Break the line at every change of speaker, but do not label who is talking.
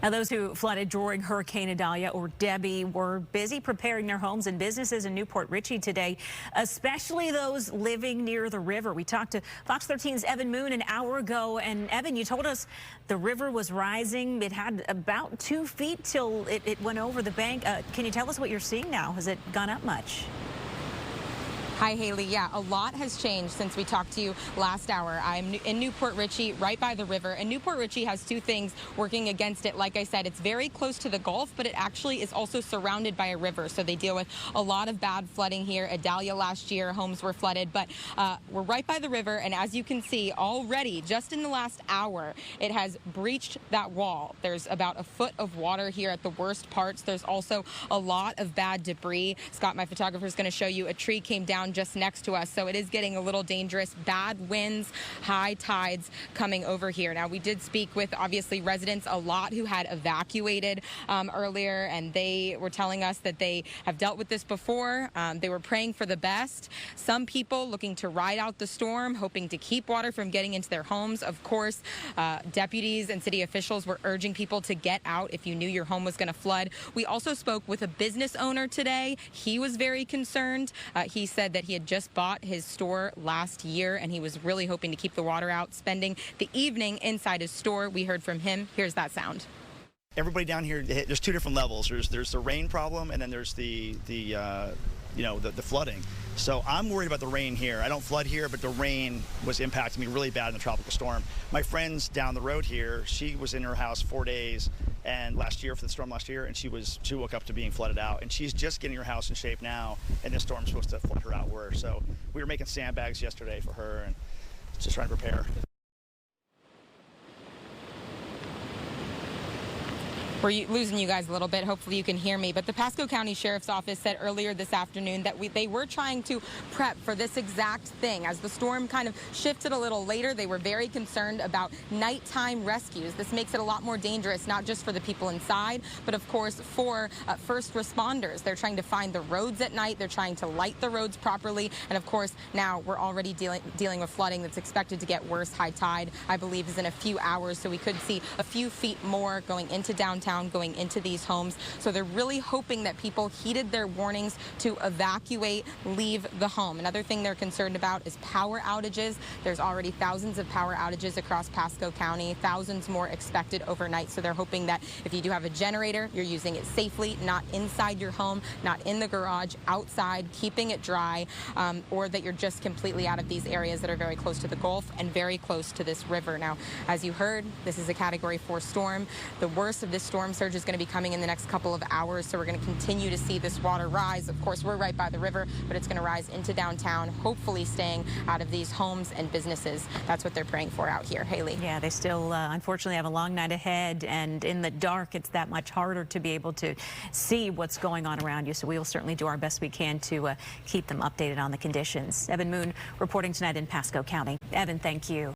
Now, those who flooded during Hurricane Idalia or Debbie were busy preparing their homes and businesses in Port Richey today, especially those living near the river. We talked to Fox 13's Evyn Moon an hour ago, and Evyn, you told us the river was rising. It had about 2 feet till it went over the bank. Can you tell us what you're seeing now? Has it gone up much?
Hi, Haley. Yeah, a lot has changed since we talked to you last hour. I'm in Port Richey, right by the river, and Port Richey has two things working against it. Like I said, it's very close to the Gulf, but it actually is also surrounded by a river, so they deal with a lot of bad flooding here. Idalia last year, homes were flooded, but we're right by the river, and as you can see, already, just in the last hour, it has breached that wall. There's about a foot of water here at the worst parts. There's also a lot of bad debris. Scott, my photographer, is going to show you a tree came down just next to us, so it is getting a little dangerous. Bad winds, high tides coming over here. Now, we did speak with, obviously, residents, a lot who had evacuated earlier, and they were telling us that they have dealt with this before. They were praying for the best. Some people looking to ride out the storm, hoping to keep water from getting into their homes. Of course, deputies and city officials were urging people to get out if you knew your home was going to flood. We also spoke with a business owner today. He was very concerned. He said that he had just bought his store last year, and he was really hoping to keep the water out, spending the evening inside his store. We heard from him. Here's that sound.
Everybody down here, there's two different levels. There's the rain problem, and then there's the flooding. So I'm worried about the rain here. I don't flood here, but the rain was impacting me really bad in the tropical storm. My friend's down the road here, she was in her house 4 days and last year for the storm last year, and she woke up to being flooded out, and she's just getting her house in shape now, and this storm's supposed to flood her out worse. So we were making sandbags yesterday for her and just trying to prepare.
We're losing you guys a little bit. Hopefully you can hear me. But the Pasco County Sheriff's Office said earlier this afternoon that they were trying to prep for this exact thing. As the storm kind of shifted a little later, they were very concerned about nighttime rescues. This makes it a lot more dangerous, not just for the people inside, but of course for first responders. They're trying to find the roads at night. They're trying to light the roads properly. And of course, now we're already dealing with flooding that's expected to get worse. High tide, I believe, is in a few hours. So we could see a few feet more going into downtown, going into these homes. So they're really hoping that people heeded their warnings to evacuate, leave the home. Another thing they're concerned about is power outages. There's already thousands of power outages across Pasco County, thousands more expected overnight. So they're hoping that if you do have a generator, you're using it safely, not inside your home, not in the garage, outside, keeping it dry, or that you're just completely out of these areas that are very close to the Gulf and very close to this river. Now, as you heard, this is a Category 4 storm. The worst of this storm surge is going to be coming in the next couple of hours, so we're going to continue to see this water rise. Of course, we're right by the river, but it's going to rise into downtown, hopefully staying out of these homes and businesses. That's what they're praying for out here. Haley.
Yeah, they still unfortunately have a long night ahead, and in the dark it's that much harder to be able to see what's going on around you, so we will certainly do our best we can to keep them updated on the conditions. Evyn Moon reporting tonight in Pasco County. Evyn, thank you.